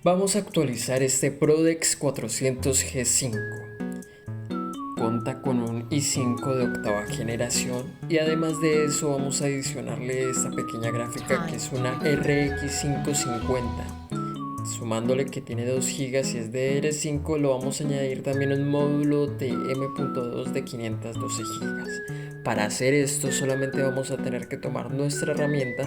Vamos a actualizar este Prodex 400G5. Cuenta con un i5 de octava generación y además de eso vamos a adicionarle esta pequeña gráfica que es una RX 550. Sumándole que tiene 2 GB y es de DDR5, lo vamos a añadir también un módulo de M.2 de 512 GB. Para hacer esto solamente vamos a tener que tomar nuestra herramienta.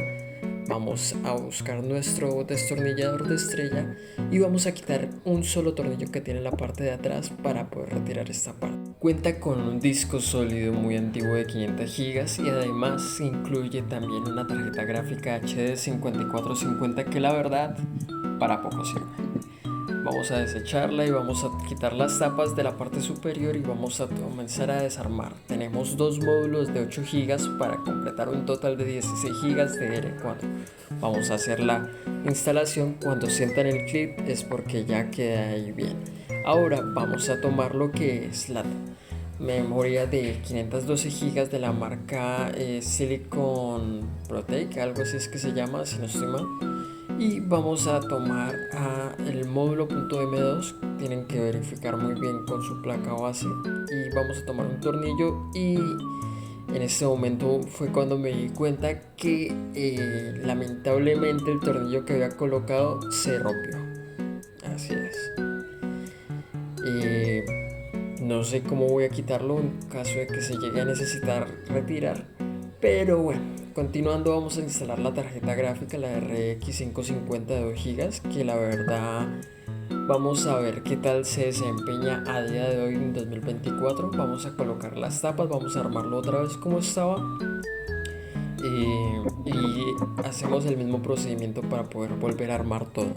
Vamos a buscar nuestro destornillador de estrella y vamos a quitar un solo tornillo que tiene en la parte de atrás para poder retirar esta parte. Cuenta con un disco sólido muy antiguo de 500 GB y además incluye también una tarjeta gráfica HD 5450 que la verdad para poco sirve. Vamos a desecharla y vamos a quitar las tapas de la parte superior y vamos a comenzar a desarmar. Tenemos dos módulos de 8 GB para completar un total de 16 GB de DDR4. Vamos a hacer la instalación. Cuando sientan el clip es porque ya queda ahí bien. Ahora vamos a tomar lo que es la memoria de 512 GB de la marca Silicon Protec, algo así es que se llama, si no estoy mal. Y vamos a tomar el módulo .m2, tienen que verificar muy bien con su placa base y vamos a tomar un tornillo y en este momento fue cuando me di cuenta que lamentablemente el tornillo que había colocado se rompió. Así es. No sé cómo voy a quitarlo en caso de que se llegue a necesitar retirar, pero bueno. Continuando, vamos a instalar la tarjeta gráfica, la RX 550 de 2 GB, que la verdad vamos a ver qué tal se desempeña a día de hoy en 2024. Vamos a colocar las tapas, vamos a armarlo otra vez como estaba y hacemos el mismo procedimiento para poder volver a armar todo.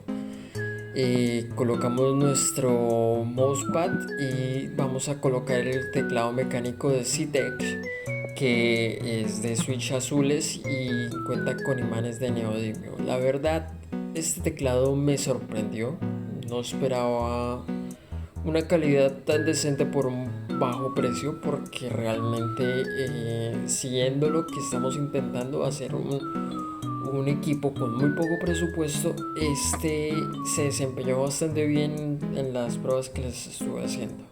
Colocamos nuestro mousepad y vamos a colocar el teclado mecánico de Citec, que es de switch azules y cuenta con imanes de neodimio. La verdad, este teclado me sorprendió. No esperaba una calidad tan decente por un bajo precio, porque realmente siguiendo lo que estamos intentando hacer un equipo con muy poco presupuesto, se desempeñó bastante bien en las pruebas que les estuve haciendo.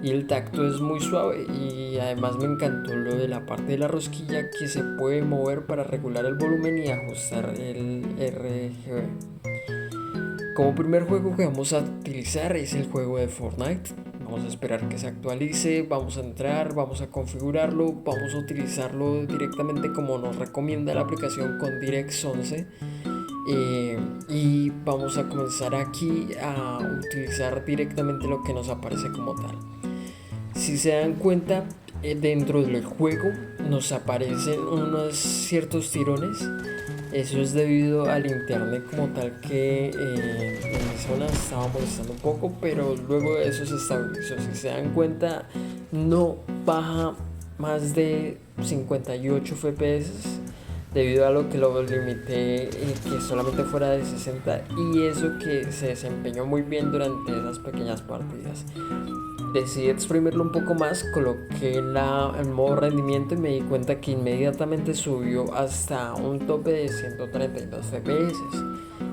Y el tacto es muy suave y además me encantó lo de la parte de la rosquilla que se puede mover para regular el volumen y ajustar el RGB. Como primer juego que vamos a utilizar es el juego de Fortnite. Vamos a esperar que se actualice, vamos a entrar, vamos a configurarlo, vamos a utilizarlo directamente como nos recomienda la aplicación con DirectX 11. Y vamos a comenzar aquí a utilizar directamente lo que nos aparece como tal. Si se dan cuenta, dentro del juego nos aparecen unos ciertos tirones. Eso es debido al internet como tal, que en mi zona estaba molestando un poco, pero luego de eso se estabilizó. Si se dan cuenta, no baja más de 58 FPS debido a lo que lo limité, que solamente fuera de 60, y eso que se desempeñó muy bien durante esas pequeñas partidas. Decidí exprimirlo un poco más, coloqué el modo rendimiento y me di cuenta que inmediatamente subió hasta un tope de 132 FPS.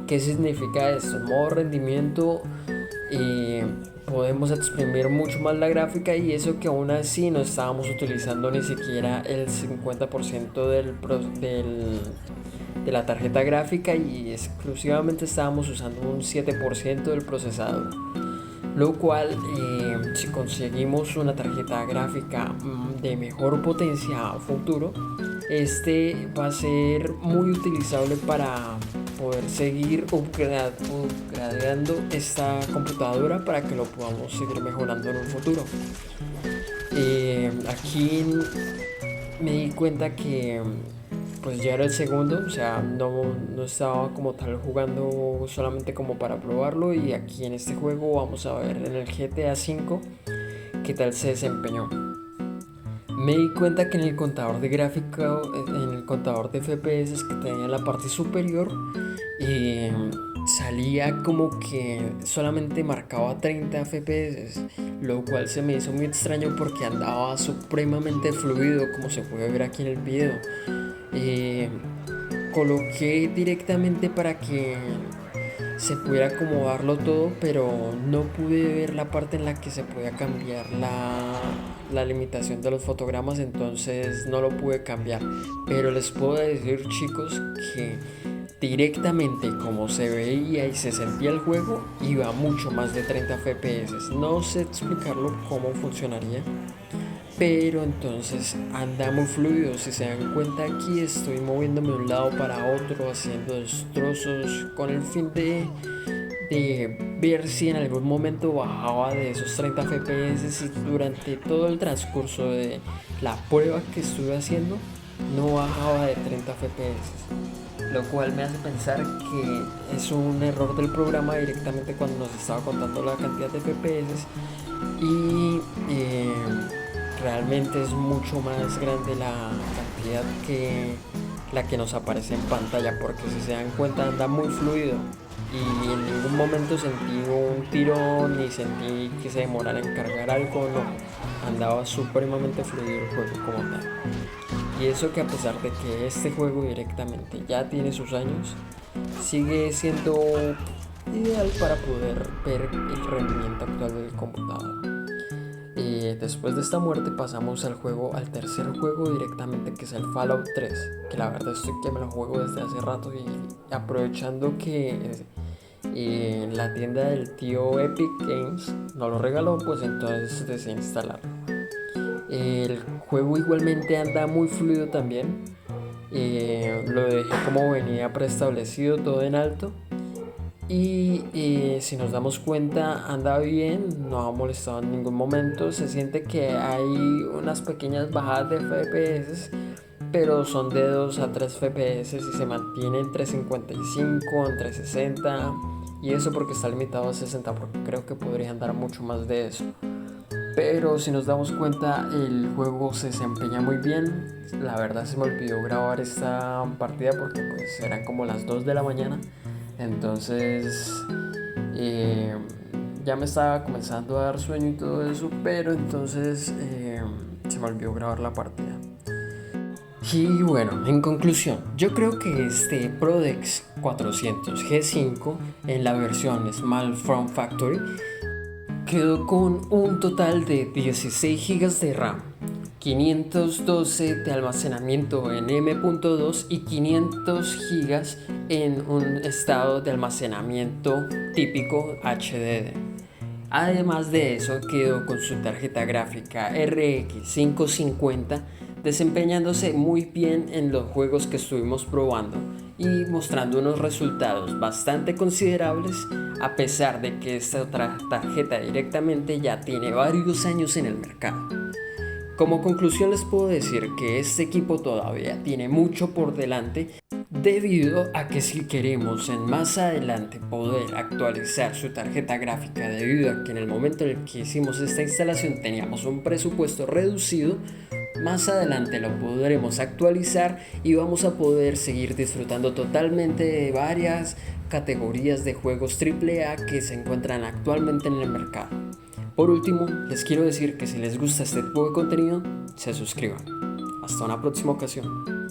¿Qué significa esto? En modo rendimiento podemos exprimir mucho más la gráfica, y eso que aún así no estábamos utilizando ni siquiera el 50% de la tarjeta gráfica, y exclusivamente estábamos usando un 7% del procesador. Lo cual, si conseguimos una tarjeta gráfica de mejor potencia a futuro, va a ser muy utilizable para poder seguir upgradeando esta computadora para que lo podamos seguir mejorando en un futuro. Aquí me di cuenta que pues ya era el segundo, o sea, no estaba como tal jugando solamente como para probarlo, y aquí en este juego vamos a ver en el GTA V qué tal se desempeñó. Me di cuenta que en el contador de gráfico, en el contador de FPS que tenía en la parte superior, salía como que solamente marcaba 30 FPS, lo cual se me hizo muy extraño porque andaba supremamente fluido, como se puede ver aquí en el video. Coloqué directamente para que se pudiera acomodarlo todo, pero no pude ver la parte en la que se podía cambiar la limitación de los fotogramas, entonces no lo pude cambiar. Pero les puedo decir, chicos, que directamente como se veía y se sentía el juego, iba mucho más de 30 FPS. No sé explicarlo cómo funcionaría, pero entonces anda muy fluido. Si se dan cuenta, aquí estoy moviéndome de un lado para otro, haciendo destrozos con el fin de ver si en algún momento bajaba de esos 30 FPS, y durante todo el transcurso de la prueba que estuve haciendo no bajaba de 30 FPS, lo cual me hace pensar que es un error del programa directamente cuando nos estaba contando la cantidad de FPS, y realmente es mucho más grande la cantidad que la que nos aparece en pantalla, porque si se dan cuenta anda muy fluido y en ningún momento sentí un tirón ni sentí que se demorara en cargar algo, no, andaba supremamente fluido el juego como tal. Y eso que a pesar de que este juego directamente ya tiene sus años, sigue siendo ideal para poder ver el rendimiento actual del computador. Después de esta muerte pasamos al tercer juego directamente, que es el Fallout 3, que la verdad estoy que me lo juego desde hace rato, y aprovechando que en la tienda del tío Epic Games nos lo regaló, pues entonces decidí instalarlo. El juego igualmente anda muy fluido también. Lo dejé como venía preestablecido, todo en alto. Y si nos damos cuenta, anda bien, no ha molestado en ningún momento. Se siente que hay unas pequeñas bajadas de FPS, pero son de 2 a 3 FPS y se mantiene entre 55, entre 60. Y eso porque está limitado a 60, porque creo que podría andar mucho más de eso. Pero si nos damos cuenta, el juego se desempeña muy bien. La verdad se me olvidó grabar esta partida porque pues eran como las 2 de la mañana. Entonces ya me estaba comenzando a dar sueño y todo eso, pero entonces se me olvidó grabar la partida. Y bueno, en conclusión, yo creo que este Prodex 400 G5 en la versión Small Form Factory quedó con un total de 16 GB de RAM, 512 de almacenamiento en M.2 y 500 GB en un estado de almacenamiento típico HDD. Además de eso, quedó con su tarjeta gráfica RX 550 desempeñándose muy bien en los juegos que estuvimos probando y mostrando unos resultados bastante considerables, a pesar de que esta otra tarjeta directamente ya tiene varios años en el mercado. Como conclusión les puedo decir que este equipo todavía tiene mucho por delante, debido a que si queremos en más adelante poder actualizar su tarjeta gráfica, debido a que en el momento en el que hicimos esta instalación teníamos un presupuesto reducido, más adelante lo podremos actualizar y vamos a poder seguir disfrutando totalmente de varias categorías de juegos AAA que se encuentran actualmente en el mercado. Por último, les quiero decir que si les gusta este tipo de contenido, se suscriban. Hasta una próxima ocasión.